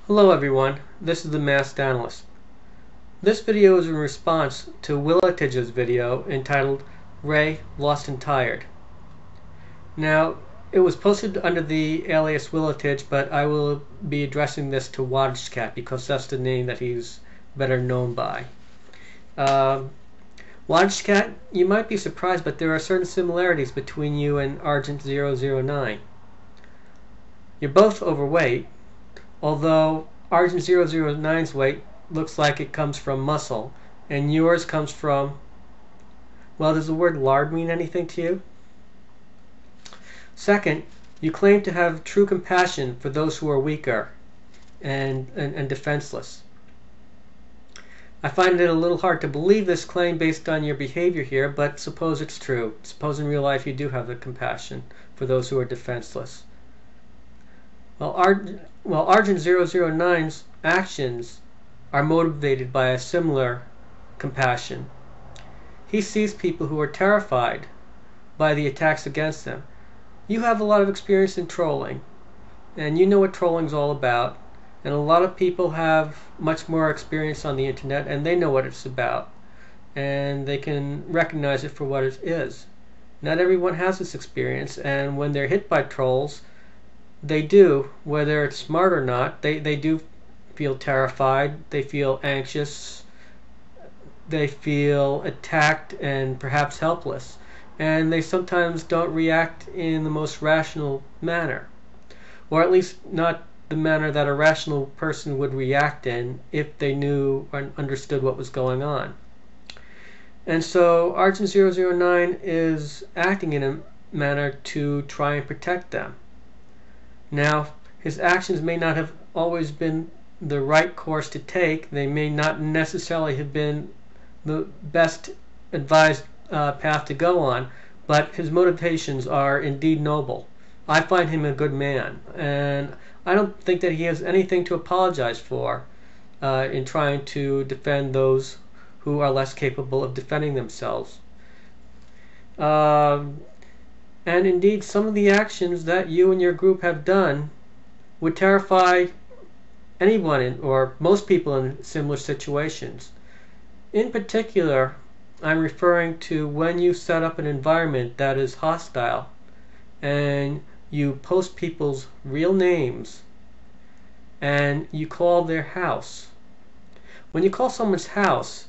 Hello everyone, this is the Masked Analyst. This video is in response to Wattagecat's video entitled Ray Lost and Tired. Now, it was posted under the alias Wattagec, but I will be addressing this to Wattagecat because that's the name that he's better known by. Wattagecat, you might be surprised, but there are certain similarities between you and Agent 009. You're both overweight, although Agent 009's weight looks like it comes from muscle, and yours comes from, well, does the word lard mean anything to you? Second, you claim to have true compassion for those who are weaker and defenseless. I find it a little hard to believe this claim based on your behavior here, but suppose it's true. Suppose in real life you do have the compassion for those who are defenseless. Well, Agent 009's actions are motivated by a similar compassion. He sees people who are terrified by the attacks against them. You have a lot of experience in trolling, and you know what trolling's all about, and a lot of people have much more experience on the internet, and they know what it's about, and they can recognize it for what it is. Not everyone has this experience, and when they're hit by trolls, they do, whether it's smart or not, they do feel terrified, they feel anxious, they feel attacked and perhaps helpless, and they sometimes don't react in the most rational manner, or at least not the manner that a rational person would react in if they knew or understood what was going on. And so Agent 009 is acting in a manner to try and protect them. Now, his actions may not have always been the right course to take. They may not necessarily have been the best advised path to go on, but his motivations are indeed noble. I find him a good man, and I don't think that he has anything to apologize for in trying to defend those who are less capable of defending themselves. And indeed, some of the actions that you and your group have done would terrify anyone or most people in similar situations. In particular, I'm referring to when you set up an environment that is hostile and you post people's real names and you call their house. When you call someone's house,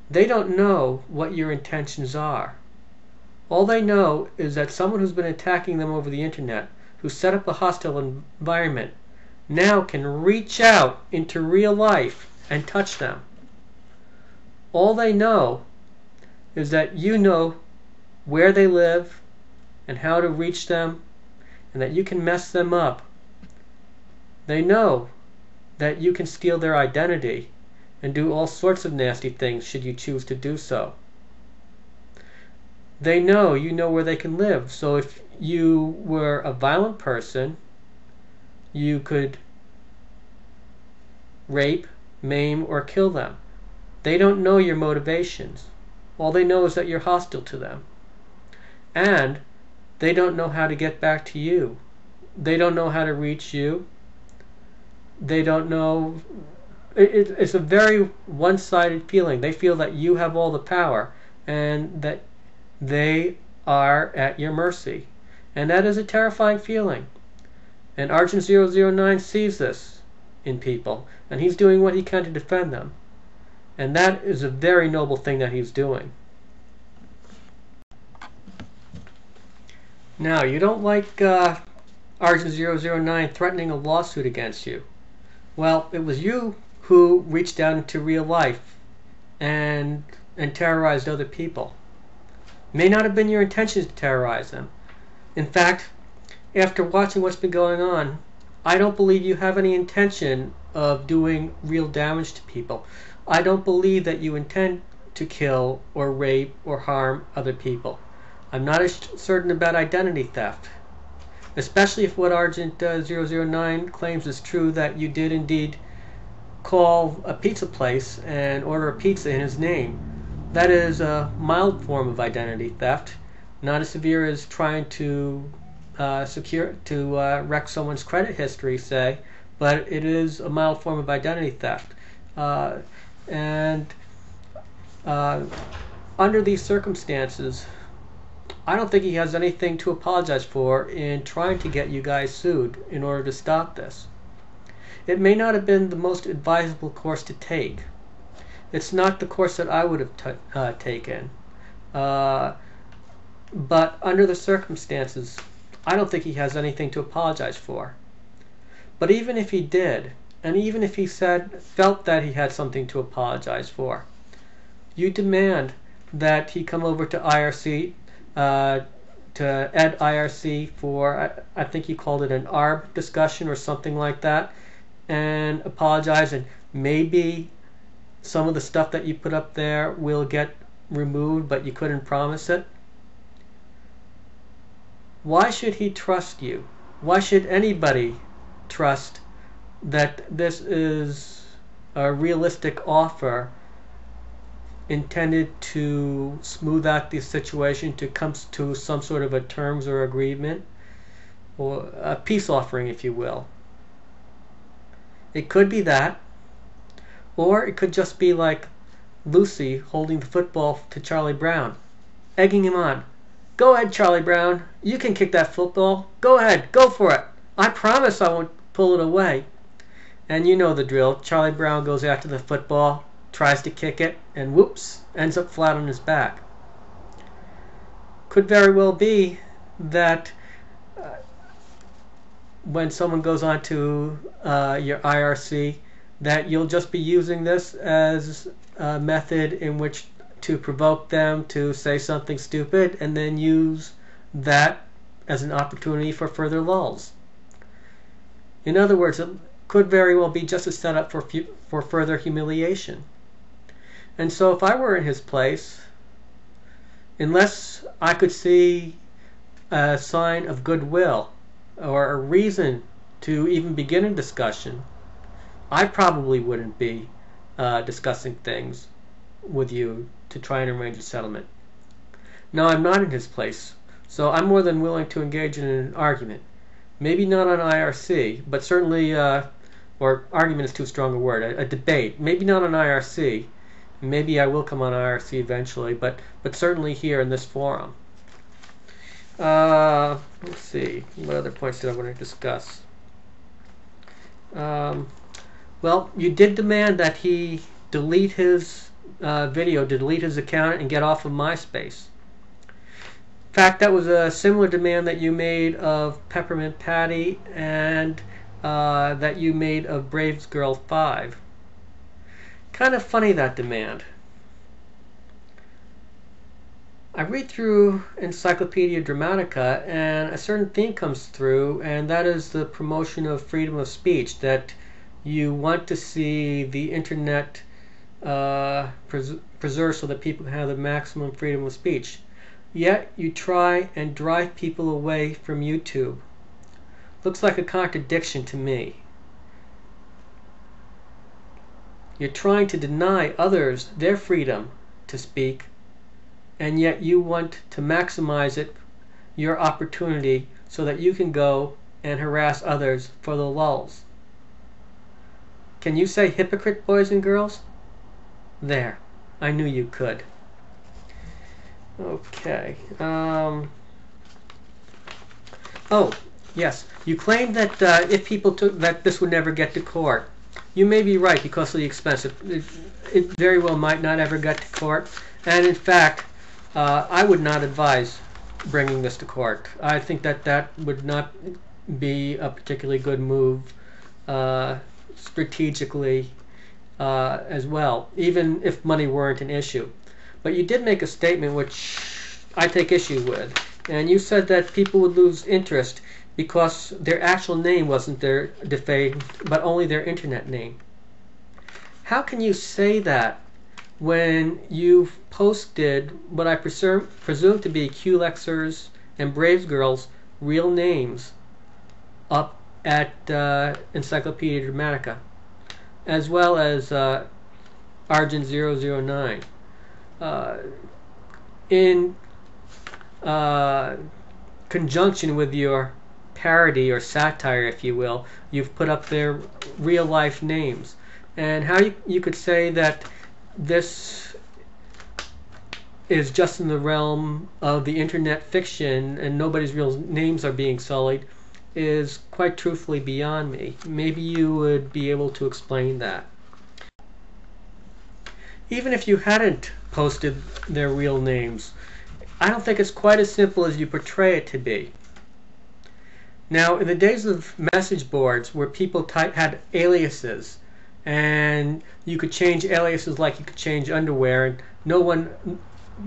they don't know what your intentions are. All they know is that someone who's been attacking them over the internet, who set up a hostile environment, now can reach out into real life and touch them. All they know is that you know where they live and how to reach them, and that you can mess them up. They know that you can steal their identity and do all sorts of nasty things should you choose to do so. They know you know where they can live, so if you were a violent person, you could rape, maim, or kill them. They don't know your motivations. All they know is that you're hostile to them. And they don't know how to get back to you. They don't know how to reach you. They don't know. It's a very one-sided feeling. They feel that you have all the power and that they are at your mercy. And that is a terrifying feeling. And Agent 009 sees this in people, and he's doing what he can to defend them. And that is a very noble thing that he's doing. Now, you don't like Agent 009 threatening a lawsuit against you. Well, it was you who reached out into real life and terrorized other people. It may not have been your intention to terrorize them. In fact, after watching what's been going on, I don't believe you have any intention of doing real damage to people. I don't believe that you intend to kill or rape or harm other people. I'm not as certain about identity theft, especially if what Agent 009 claims is true, that you did indeed call a pizza place and order a pizza in his name. That is a mild form of identity theft, not as severe as trying to wreck someone's credit history, say, but it is a mild form of identity theft. And under these circumstances, I don't think he has anything to apologize for in trying to get you guys sued in order to stop this. It may not have been the most advisable course to take. It's not the course that I would have taken. But under the circumstances, I don't think he has anything to apologize for. But even if he did, and even if he felt that he had something to apologize for, you demand that he come over to IRC, to Ed IRC for, I think you called it an ARB discussion or something like that, and apologize, and maybe some of the stuff that you put up there will get removed, but you couldn't promise it. Why should he trust you? Why should anybody trust that this is a realistic offer intended to smooth out the situation, to come to some sort of a terms or agreement, or a peace offering, if you will? It could be that, or it could just be like Lucy holding the football to Charlie Brown, egging him on. Go ahead, Charlie Brown. You can kick that football. Go ahead. Go for it. I promise I won't pull it away. And you know the drill. Charlie Brown goes after the football, tries to kick it, and whoops, ends up flat on his back. Could very well be that when someone goes on to your IRC, that you'll just be using this as a method in which to provoke them to say something stupid, and then use that as an opportunity for further lulls. In other words, it could very well be just a setup for further humiliation. And so if I were in his place, unless I could see a sign of goodwill or a reason to even begin a discussion, I probably wouldn't be discussing things with you to try and arrange a settlement. Now, I'm not in his place, so I'm more than willing to engage in an argument. Maybe not on IRC, but certainly, or argument is too strong a word, a debate. Maybe not on IRC. Maybe I will come on IRC eventually, but certainly here in this forum. Let's see, what other points did I want to discuss? Well, you did demand that he delete his video, delete his account, and get off of MySpace. In fact, that was a similar demand that you made of Peppermint Patty and that you made of Braves Girl 5. Kind of funny, that demand. I read through Encyclopedia Dramatica, and a certain theme comes through, and that is the promotion of freedom of speech, that you want to see the internet preserved so that people can have the maximum freedom of speech. Yet you try and drive people away from YouTube. Looks like a contradiction to me. You're trying to deny others their freedom to speak, and yet you want to maximize your opportunity so that you can go and harass others for the lulls. Can you say hypocrite, boys and girls? There. I knew you could. Okay. Oh, yes. You claimed that if people took that this would never get to court. You may be right because of the expense. It very well might not ever get to court. And in fact, I would not advise bringing this to court. I think that would not be a particularly good move strategically as well, even if money weren't an issue. But you did make a statement which I take issue with. And you said that people would lose interest because their actual name wasn't their defamed, but only their internet name. How can you say that when you've posted what I presume to be QLexers and Braves Girls' real names up at Encyclopedia Dramatica, as well as Argent 009. In conjunction with your parody or satire, if you will. You've put up their real life names. And how you could say that this is just in the realm of the internet fiction and nobody's real names are being sullied is quite truthfully beyond me. Maybe you would be able to explain that. Even if you hadn't posted their real names, I don't think it's quite as simple as you portray it to be. Now, in the days of message boards where people had aliases, and you could change aliases like you could change underwear, and no one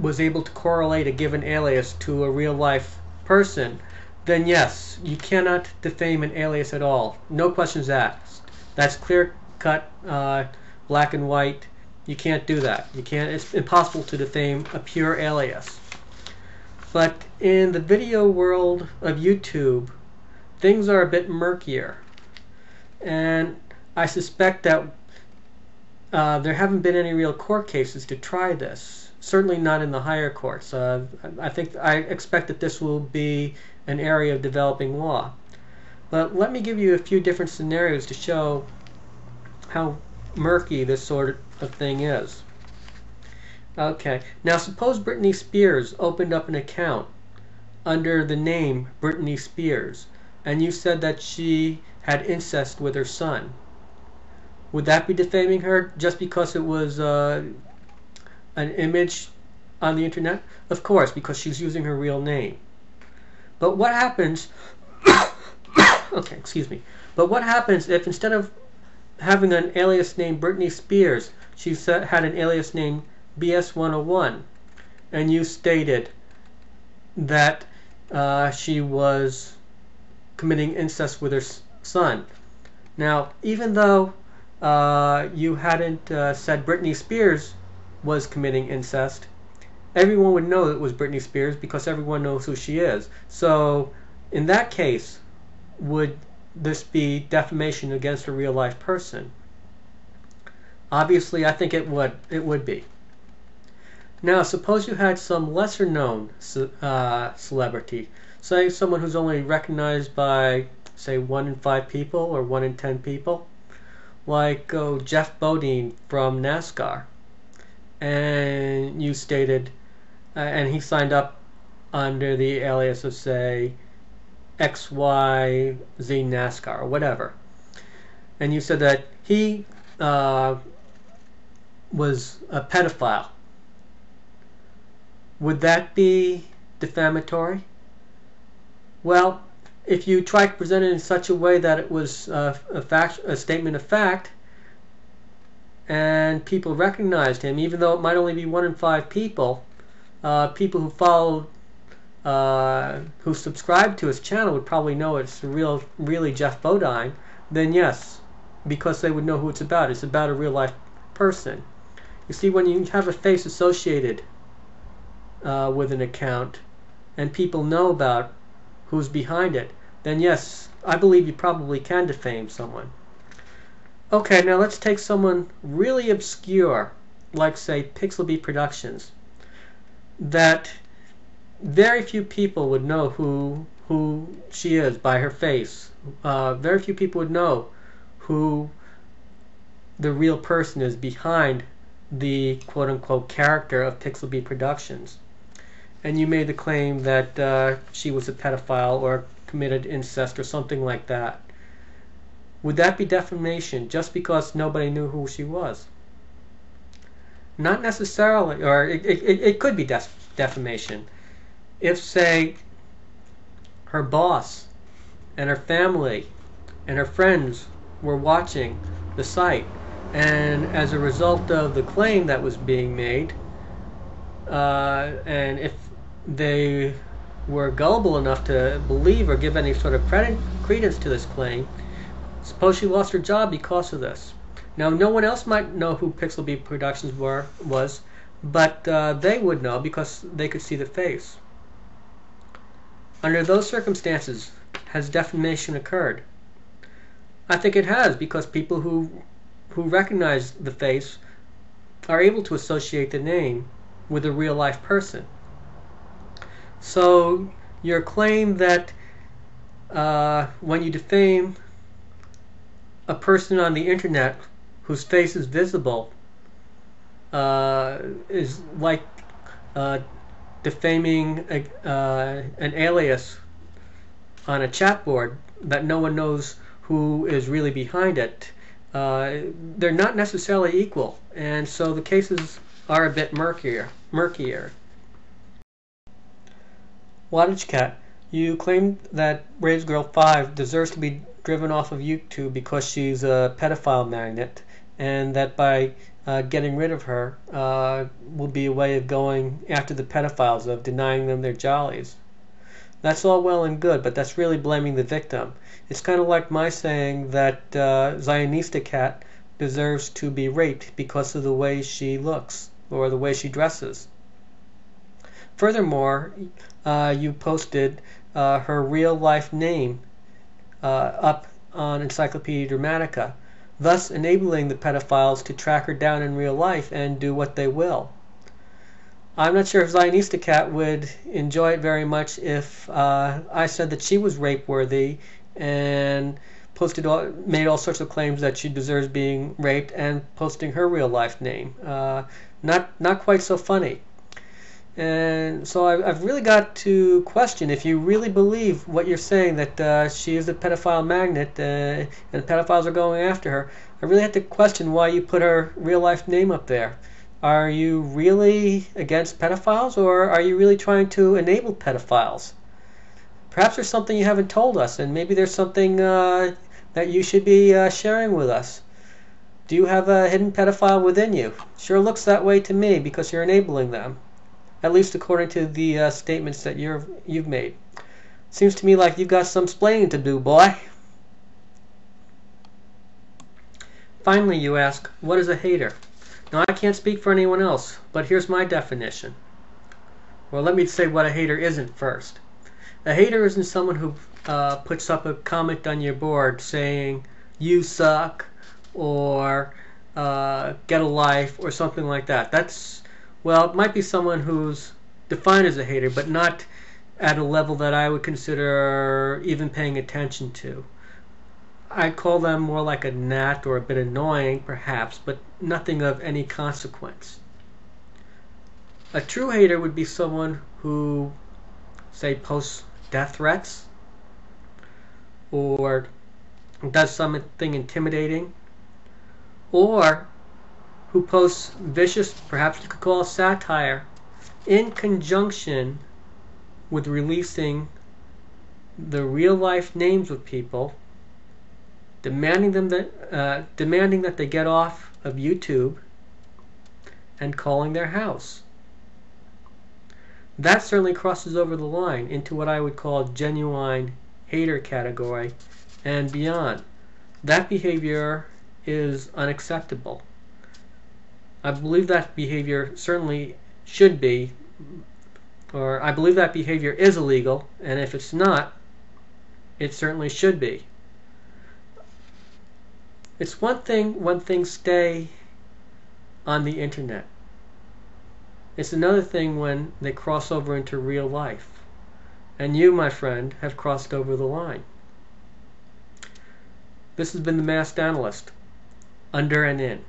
was able to correlate a given alias to a real life person, then yes, you cannot defame an alias at all. No questions asked. That's clear cut, black and white. You can't do that. You can't. It's impossible to defame a pure alias. But in the video world of YouTube, things are a bit murkier, and I suspect that there haven't been any real court cases to try this. Certainly not in the higher courts. I expect that this will be an area of developing law. But let me give you a few different scenarios to show how murky this sort of thing is. Okay, now suppose Britney Spears opened up an account under the name Britney Spears, and you said that she had incest with her son. Would that be defaming her just because it was an image on the internet? Of course, because she's using her real name. But what happens okay, excuse me. But what happens if instead of having an alias named Britney Spears, she had an alias named BS101, and you stated that she was committing incest with her son? Now, even though you hadn't said Britney Spears was committing incest, everyone would know it was Britney Spears because everyone knows who she is. So, in that case, would this be defamation against a real life person? Obviously, I think it would be. Now, suppose you had some lesser known celebrity, say someone who's only recognized by, say, 1 in 5 people or 1 in 10 people, like Jeff Bodine from NASCAR, and you stated, and he signed up under the alias of, say, XYZ NASCAR or whatever, and you said that he was a pedophile. Would that be defamatory? Well, if you try to present it in such a way that it was a statement of fact, and people recognized him, even though it might only be 1 in 5 people, people who followed, who subscribed to his channel would probably know it's really Jeff Bodine, then yes, because they would know who it's about. It's about a real life person. You see, when you have a face associated with an account, and people know about who's behind it, then yes, I believe you probably can defame someone. Okay, now let's take someone really obscure, like, say, Pixelbee Productions, that very few people would know who she is by her face. Very few people would know who the real person is behind the quote-unquote character of Pixelbee Productions. And you made the claim that she was a pedophile or committed incest or something like that. Would that be defamation just because nobody knew who she was? Not necessarily, or it could be defamation. If, say, her boss and her family and her friends were watching the site, and as a result of the claim that was being made, and if they were gullible enough to believe or give any sort of credence to this claim, suppose she lost her job because of this. Now, no one else might know who Pixelbee Productions was, but they would know because they could see the face. Under those circumstances, has defamation occurred? I think it has, because people who recognize the face are able to associate the name with a real life person. So your claim that when you defame a person on the internet whose face is visible, is like defaming an alias on a chat board that no one knows who is really behind it. They're not necessarily equal, and so the cases are a bit murkier. Wattagecat, you claim that Braves Girl 5 deserves to be driven off of YouTube because she's a pedophile magnet, and that by getting rid of her will be a way of going after the pedophiles, of denying them their jollies. That's all well and good, but that's really blaming the victim. It's kind of like my saying that Wattagecat deserves to be raped because of the way she looks or the way she dresses. Furthermore, you posted her real-life name up on Encyclopedia Dramatica, thus enabling the pedophiles to track her down in real life and do what they will. I'm not sure if Wattagecat would enjoy it very much if I said that she was rape-worthy and made all sorts of claims that she deserves being raped and posting her real-life name. Not quite so funny. And so I've really got to question if you really believe what you're saying, that she is a pedophile magnet and pedophiles are going after her. I really have to question why you put her real-life name up there. Are you really against pedophiles, or are you really trying to enable pedophiles? Perhaps there's something you haven't told us, and maybe there's something that you should be sharing with us. Do you have a hidden pedophile within you? Sure looks that way to me, because you're enabling them. At least according to the statements that you've made. Seems to me like you've got some splaining to do, boy. Finally, you ask, what is a hater? Now, I can't speak for anyone else, but here's my definition. Well, let me say what a hater isn't first. A hater isn't someone who puts up a comment on your board saying, you suck, or get a life, or something like that. Well, it might be someone who's defined as a hater, but not at a level that I would consider even paying attention to. I'd call them more like a gnat, or a bit annoying, perhaps, but nothing of any consequence. A true hater would be someone who, say, posts death threats, or does something intimidating, or who posts vicious, perhaps you could call it satire, in conjunction with releasing the real-life names of people, demanding that they get off of YouTube, and calling their house. That certainly crosses over the line into what I would call genuine hater category and beyond. That behavior is unacceptable. I believe that behavior certainly should be, or I believe that behavior is illegal, and if it's not, it certainly should be. It's one thing when things stay on the internet. It's another thing when they cross over into real life. And you, my friend, have crossed over the line. This has been the Masked Analyst, under and in.